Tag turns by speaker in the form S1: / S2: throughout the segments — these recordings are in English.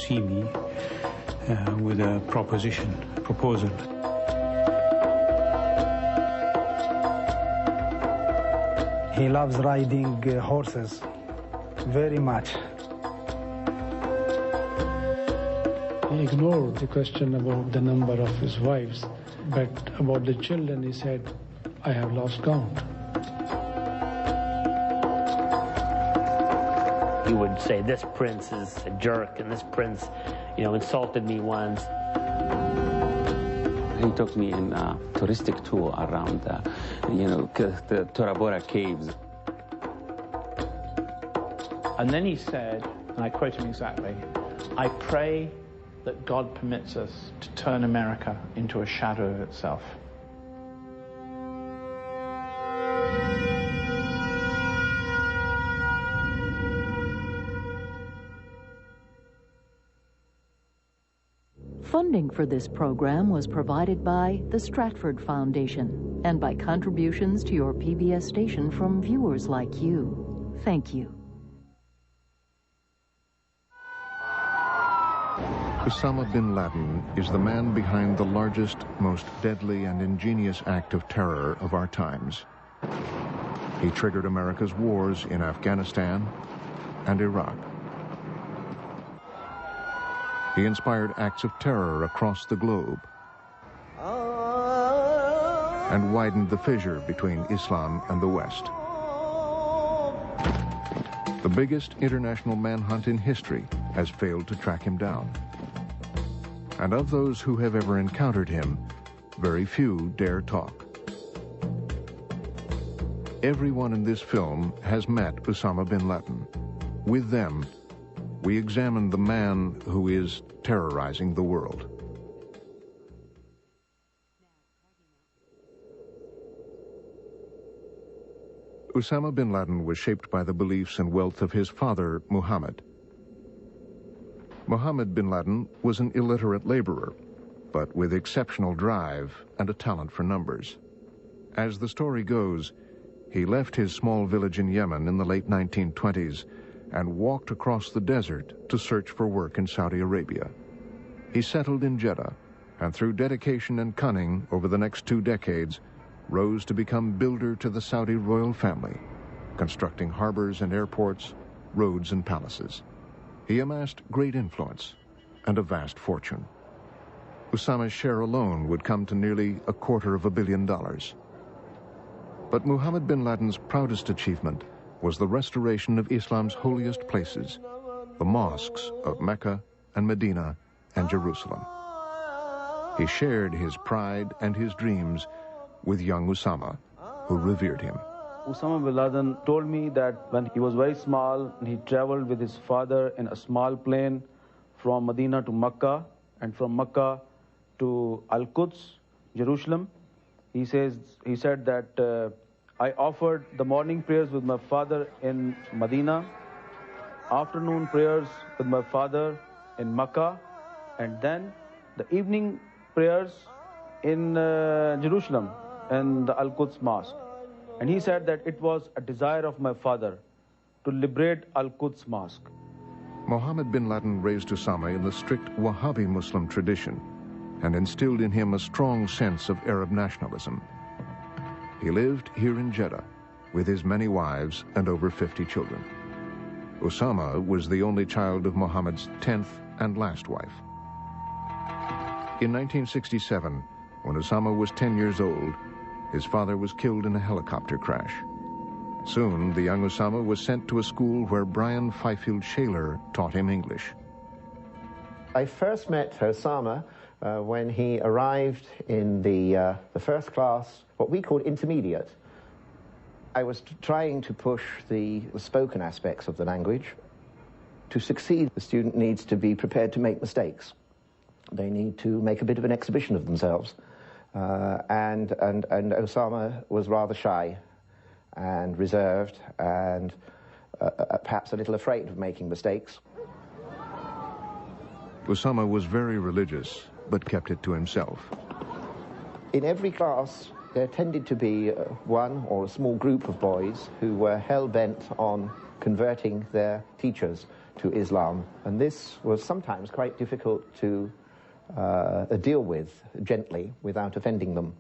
S1: see me with a proposal.
S2: He loves riding horses very much.
S3: He ignored the question about the number of his wives, but about the children he said, I have lost count.
S4: He would say, this prince is a jerk, and this prince, insulted me once.
S5: He took me in a touristic tour around, the Tora Bora caves.
S6: And then he said, and I quote him exactly, I pray that God permits us to turn America into a shadow of itself.
S7: Funding for this program was provided by the Stratford Foundation and by contributions to your PBS station from viewers like you. Thank you.
S8: Osama bin Laden is the man behind the largest, most deadly and ingenious act of terror of our times. He triggered America's wars in Afghanistan and Iraq. He inspired acts of terror across the globe and widened the fissure between Islam and the West. The biggest international manhunt in history has failed to track him down. And of those who have ever encountered him, very few dare talk. Everyone in this film has met Osama bin Laden. With them, we examine the man who is terrorizing the world. Osama bin Laden was shaped by the beliefs and wealth of his father, Muhammad. Mohammed bin Laden was an illiterate laborer, but with exceptional drive and a talent for numbers. As the story goes, he left his small village in Yemen in the late 1920s and walked across the desert to search for work in Saudi Arabia. He settled in Jeddah, and through dedication and cunning over the next 2 decades, rose to become builder to the Saudi royal family, constructing harbors and airports, roads and palaces. He amassed great influence and a vast fortune. Osama's share alone would come to nearly $250 million. But Mohammed bin Laden's proudest achievement was the restoration of Islam's holiest places, the mosques of Mecca and Medina and Jerusalem. He shared his pride and his dreams with young Osama, who revered him.
S9: Osama bin Laden told me that when he was very small, he traveled with his father in a small plane from Medina to Mecca and from Mecca to Al-Quds, Jerusalem. He said that I offered the morning prayers with my father in Medina, afternoon prayers with my father in Mecca, and then the evening prayers in Jerusalem and the Al-Quds Mosque. And he said that it was a desire of my father to liberate Al-Quds Mosque.
S8: Mohammed bin Laden raised Osama in the strict Wahhabi Muslim tradition and instilled in him a strong sense of Arab nationalism. He lived here in Jeddah with his many wives and over 50 children. Osama was the only child of Mohammed's 10th and last wife. In 1967, when Osama was 10 years old, his father was killed in a helicopter crash. Soon, the young Osama was sent to a school where Brian Fifield Shaler taught him English.
S10: I first met Osama when he arrived in the first class, what we called intermediate. I was trying to push the spoken aspects of the language. To succeed, the student needs to be prepared to make mistakes. They need to make a bit of an exhibition of themselves. And Osama was rather shy and reserved and perhaps a little afraid of making mistakes.
S8: Osama was very religious, but kept it to himself.
S10: In every class, there tended to be one or a small group of boys who were hell-bent on converting their teachers to Islam, and this was sometimes quite difficult to deal with gently without offending them.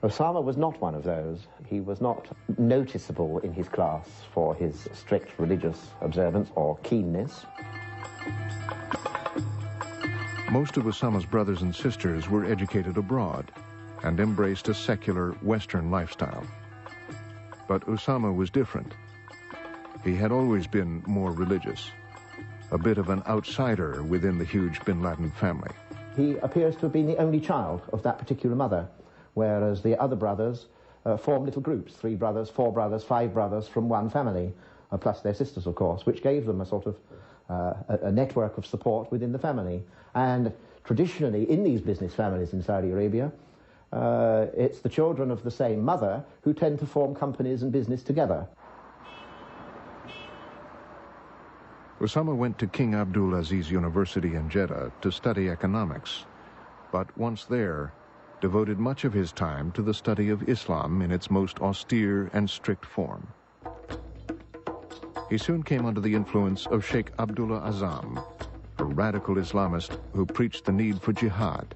S10: Osama was not one of those. He was not noticeable in his class for his strict religious observance or keenness.
S8: Most of Osama's brothers and sisters were educated abroad and embraced a secular Western lifestyle. But Osama was different. He had always been more religious, a bit of an outsider within the huge bin Laden family.
S10: He appears to have been the only child of that particular mother, whereas the other brothers formed little groups, 3 brothers, 4 brothers, 5 brothers from one family, plus their sisters, of course, which gave them a sort of a network of support within the family. And traditionally, in these business families in Saudi Arabia, it's the children of the same mother who tend to form companies and business together.
S8: Osama went to King Abdul Aziz University in Jeddah to study economics, but once there, devoted much of his time to the study of Islam in its most austere and strict form. He soon came under the influence of Sheikh Abdullah Azam, a radical Islamist who preached the need for jihad,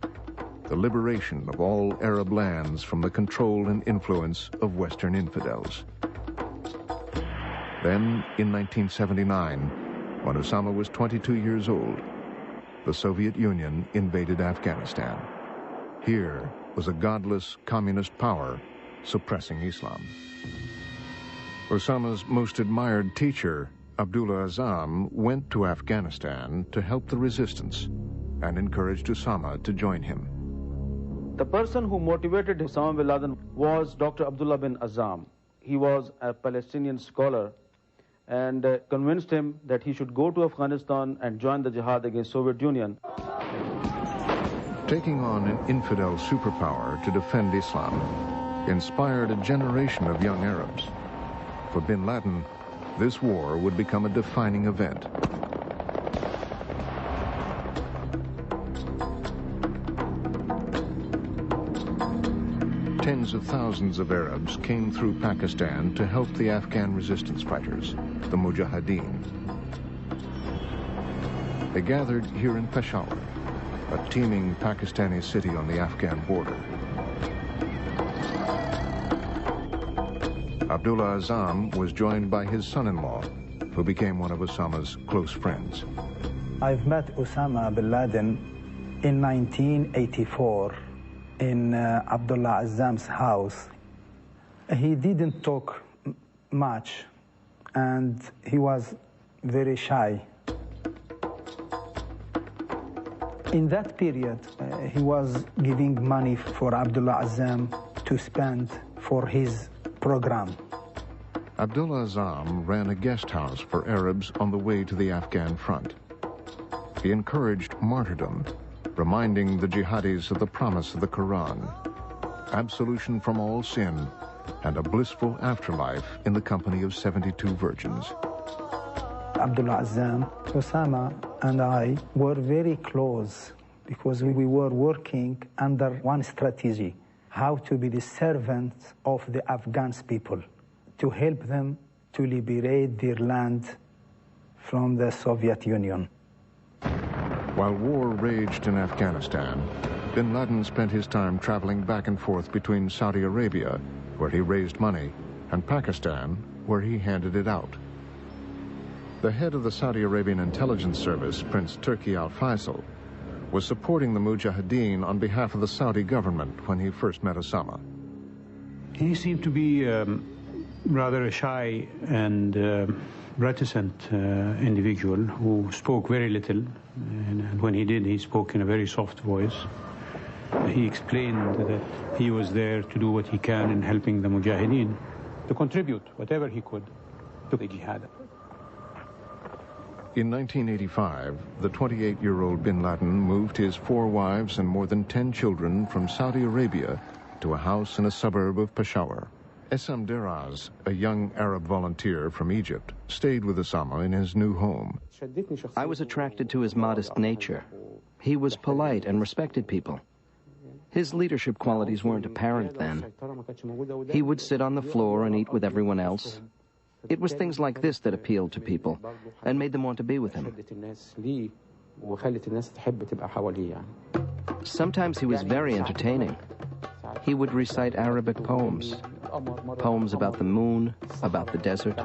S8: the liberation of all Arab lands from the control and influence of Western infidels. Then, in 1979, when Osama was 22 years old, the Soviet Union invaded Afghanistan. Here was a godless communist power suppressing Islam. Osama's most admired teacher, Abdullah Azam, went to Afghanistan to help the resistance and encouraged Osama to join him.
S9: The person who motivated Osama bin Laden was Dr. Abdullah bin Azam. He was a Palestinian scholar and convinced him that he should go to Afghanistan and join the jihad against Soviet Union.
S8: Taking on an infidel superpower to defend Islam inspired a generation of young Arabs. For bin Laden, this war would become a defining event. Tens of thousands of Arabs came through Pakistan to help the Afghan resistance fighters, the Mujahideen. They gathered here in Peshawar, a teeming Pakistani city on the Afghan border. Abdullah Azam was joined by his son-in-law, who became one of Osama's close friends.
S2: I've met Osama bin Laden in 1984 in Abdullah Azam's house. He didn't talk much, and he was very shy. In that period, he was giving money for Abdullah Azam to spend for his program.
S8: Abdullah Azam ran a guest house for Arabs on the way to the Afghan front. He encouraged martyrdom, reminding the jihadis of the promise of the Quran, absolution from all sin, and a blissful afterlife in the company of 72 virgins.
S2: Abdullah Azam, Osama, and I were very close because we were working under one strategy: how to be the servants of the Afghan people, to help them to liberate their land from the Soviet Union.
S8: While war raged in Afghanistan, bin Laden spent his time traveling back and forth between Saudi Arabia, where he raised money, and Pakistan, where he handed it out. The head of the Saudi Arabian intelligence service, Prince Turki Al Faisal, was supporting the Mujahideen on behalf of the Saudi government when he first met Osama.
S1: He seemed to be rather a shy and reticent individual who spoke very little, and when he did, he spoke in a very soft voice. He explained that he was there to do what he can in helping the Mujahideen, to contribute whatever he could to the jihad.
S8: In 1985, the 28-year-old bin Laden moved his 4 wives and more than 10 children from Saudi Arabia to a house in a suburb of Peshawar. Essam Deraz, a young Arab volunteer from Egypt, stayed with Osama in his new home.
S11: I was attracted to his modest nature. He was polite and respected people. His leadership qualities weren't apparent then. He would sit on the floor and eat with everyone else. It was things like this that appealed to people and made them want to be with him. Sometimes he was very entertaining. He would recite Arabic poems, poems about the moon, about the desert.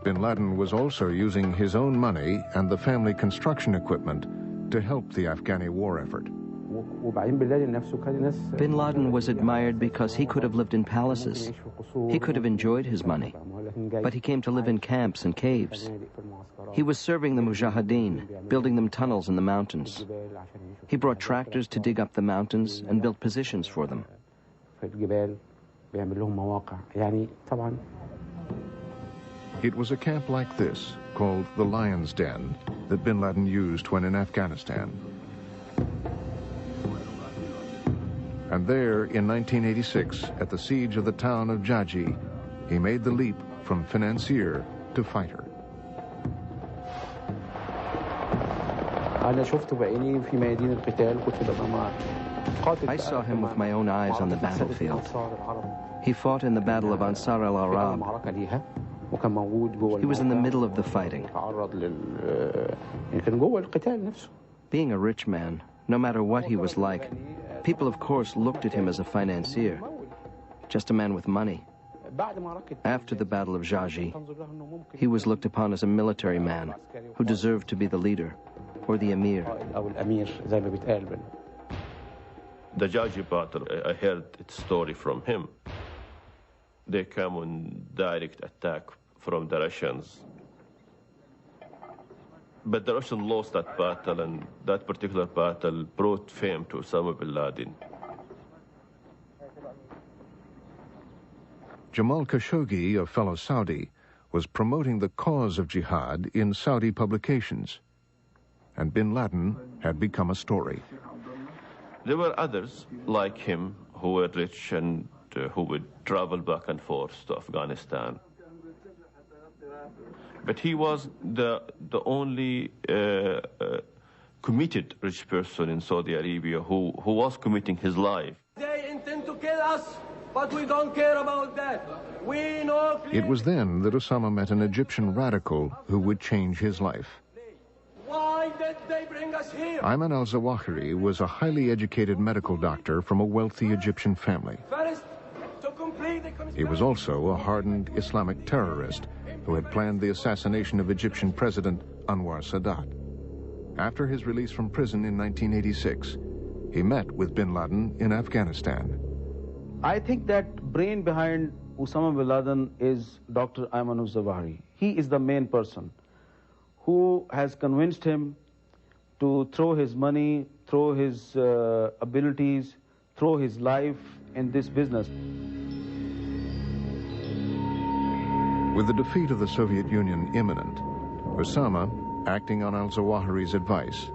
S8: Bin Laden was also using his own money and the family construction equipment to help the Afghani war effort.
S11: Bin Laden was admired because he could have lived in palaces. He could have enjoyed his money. But he came to live in camps and caves. He was serving the Mujahideen, building them tunnels in the mountains. He brought tractors to dig up the mountains and built positions for them.
S8: It was a camp like this, called the Lion's Den, that Bin Laden used when in Afghanistan. And there, in 1986, at the siege of the town of Jaji, he made the leap from financier to fighter.
S11: I saw him with my own eyes on the battlefield. He fought in the Battle of Ansar al-Arab. He was in the middle of the fighting. Being a rich man, no matter what he was like, people of course looked at him as a financier, just a man with money. After the Battle of Jaji, he was looked upon as a military man who deserved to be the leader, or the emir.
S12: The Jaji battle, I heard its story from him. They came on direct attack from the Russians. But the Russians lost that battle, and that particular battle brought fame to Osama bin Laden.
S8: Jamal Khashoggi, a fellow Saudi, was promoting the cause of jihad in Saudi publications. And bin Laden had become a story.
S12: There were others like him who were rich and who would travel back and forth to Afghanistan. But he was the only committed rich person in Saudi Arabia who was committing his life.
S13: They intend to kill us, but we don't care about that. We know.
S8: It was then that Osama met an Egyptian radical who would change his life.
S13: Why did they bring us here?
S8: Ayman al-Zawahiri was a highly educated medical doctor from a wealthy Egyptian family.
S13: First, to complete the
S8: He was also a hardened Islamic terrorist who had planned the assassination of Egyptian President Anwar Sadat. After his release from prison in 1986, he met with bin Laden in Afghanistan.
S9: I think that brain behind Osama bin Laden is Dr. Ayman al-Zawahiri. He is the main person who has convinced him to throw his money, throw his abilities, throw his life in this business.
S8: With the defeat of the Soviet Union imminent, Osama, acting on al-Zawahiri's advice,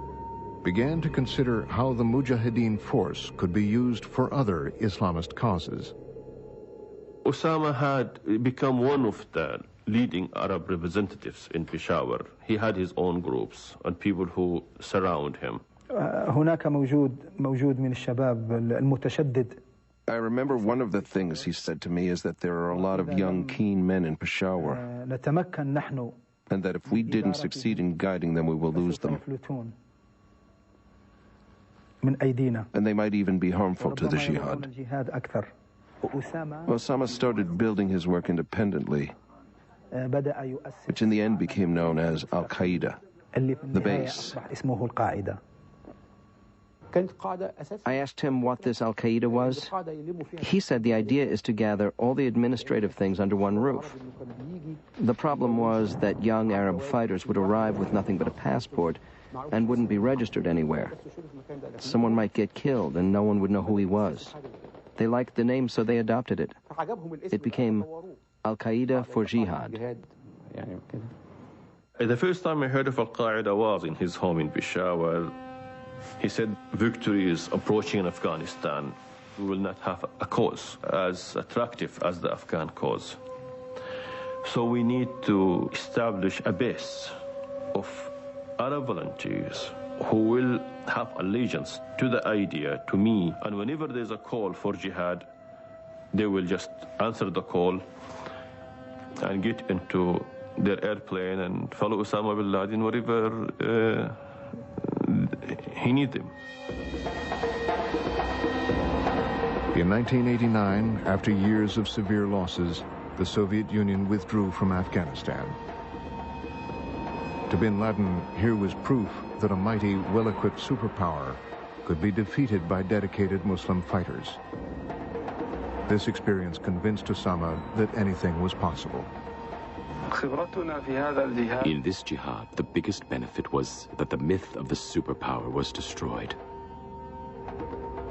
S8: began to consider how the Mujahideen force could be used for other Islamist causes.
S12: Osama had become one of the leading Arab representatives in Peshawar. He had his own groups and people who surround him.
S2: هناك موجود من الشباب المتشدد.
S11: I remember one of the things he said to me is that there are a lot of young, keen men in Peshawar,
S2: نتمكن نحن
S11: and that if we didn't succeed in guiding them, we will lose them.
S2: من أيدينا.
S11: And they might even be harmful to the jihad.
S2: الجهاد أكثر.
S11: Osama started building his work independently, which in the end became known as Al-Qaeda, the base. I asked him what this Al-Qaeda was. He said the idea is to gather all the administrative things under one roof. The problem was that young Arab fighters would arrive with nothing but a passport and wouldn't be registered anywhere. Someone might get killed and no one would know who he was. They liked the name, so they adopted it. It became Al-Qaeda for Jihad.
S12: The first time I heard of Al-Qaeda was in his home in Peshawar. He said, victory is approaching in Afghanistan. We will not have a cause as attractive as the Afghan cause. So we need to establish a base of Arab volunteers who will have allegiance to the idea, to me, and whenever there's a call for jihad, They will just answer the call and get into their airplane and follow Osama bin Laden wherever he needs them.
S8: In 1989, after years of severe losses, the Soviet Union withdrew from Afghanistan. To bin Laden, here was proof that a mighty, well-equipped superpower could be defeated by dedicated Muslim fighters. This experience convinced Osama that anything was possible.
S14: In this jihad, the biggest benefit was that the myth of the superpower was destroyed.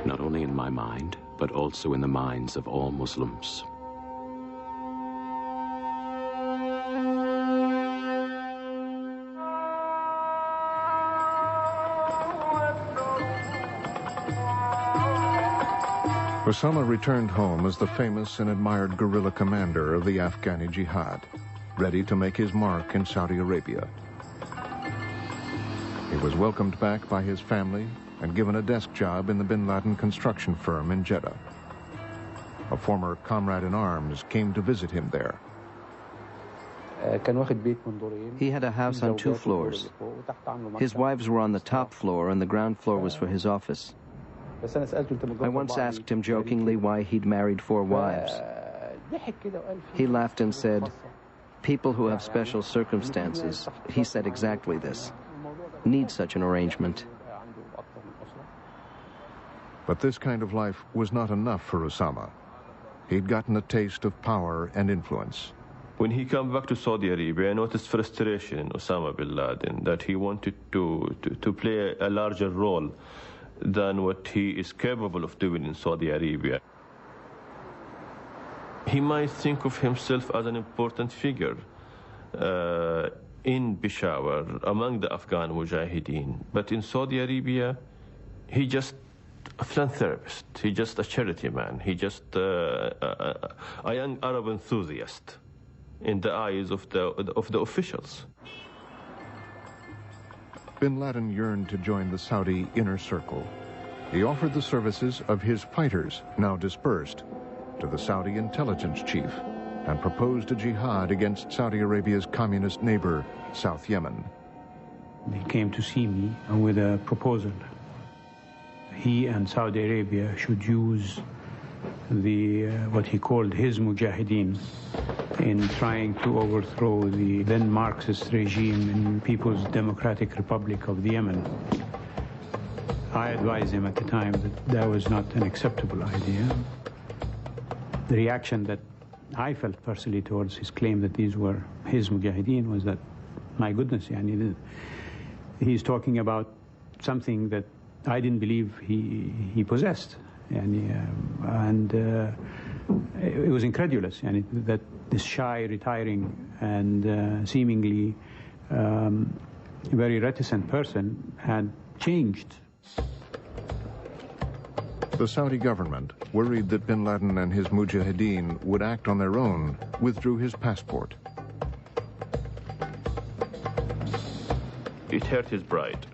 S14: Not only in my mind, but also in the minds of all Muslims.
S8: Osama returned home as the famous and admired guerrilla commander of the Afghani jihad, ready to make his mark in Saudi Arabia. He was welcomed back by his family and given a desk job in the bin Laden construction firm in Jeddah. A former comrade in arms came to visit him there.
S11: He had a house on 2 floors. His wives were on the top floor and the ground floor was for his office. I once asked him jokingly why he'd married 4 wives. He laughed and said, "People who have special circumstances," he said exactly this, "need such an arrangement."
S8: But this kind of life was not enough for Osama. He'd gotten a taste of power and influence.
S12: When he came back to Saudi Arabia, I noticed frustration in Osama bin Laden, that he wanted to play a larger role than what he is capable of doing in Saudi Arabia. He might think of himself as an important figure in Peshawar among the Afghan Mujahideen, but in Saudi Arabia, he just a philanthropist, he just a charity man, he just a young Arab enthusiast in the eyes of the officials.
S8: Bin Laden yearned to join the Saudi inner circle. He offered the services of his fighters, now dispersed, to the Saudi intelligence chief and proposed a jihad against Saudi Arabia's communist neighbor, South Yemen.
S1: He came to see me with a proposal. He and Saudi Arabia should use what he called his mujahideen in trying to overthrow the then Marxist regime in People's Democratic Republic of the Yemen. I advised him at the time that that was not an acceptable idea. The reaction that I felt personally towards his claim that these were his mujahideen was that, my goodness, he's talking about something that I didn't believe he possessed. And it was incredulous that this shy, retiring, and seemingly very reticent person had changed.
S8: The Saudi government, worried that bin Laden and his mujahideen would act on their own, withdrew his passport.
S12: It hurt his pride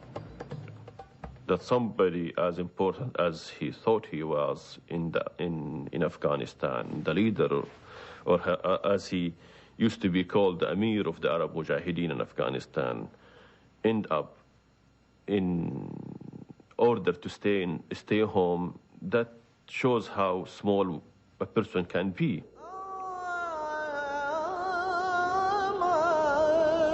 S12: that somebody as important as he thought he was in Afghanistan, the leader, or as he used to be called, the Amir of the Arab Mujahideen in Afghanistan, end up in order to stay home. That shows how small a person can be.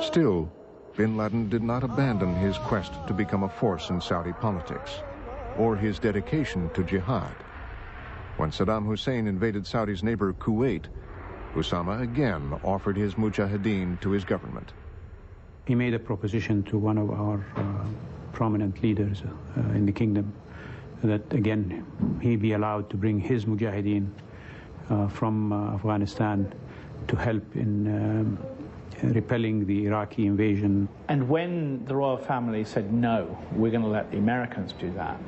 S8: Still, bin Laden did not abandon his quest to become a force in Saudi politics, or his dedication to jihad. When Saddam Hussein invaded Saudi's neighbor Kuwait, Osama again offered his mujahideen to his government.
S1: He made a proposition to one of our prominent leaders in the kingdom that, again, he be allowed to bring his mujahideen from Afghanistan to help in repelling the Iraqi invasion.
S6: And when the royal family said, no, we're going to let the Americans do that,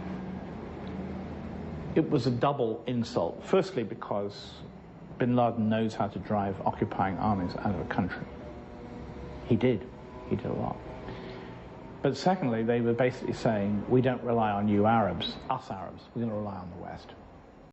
S6: it was a double insult. Firstly, because bin Laden knows how to drive occupying armies out of a country. He did a lot. But secondly, they were basically saying, we don't rely on you Arabs, us Arabs, we're going to rely on the West.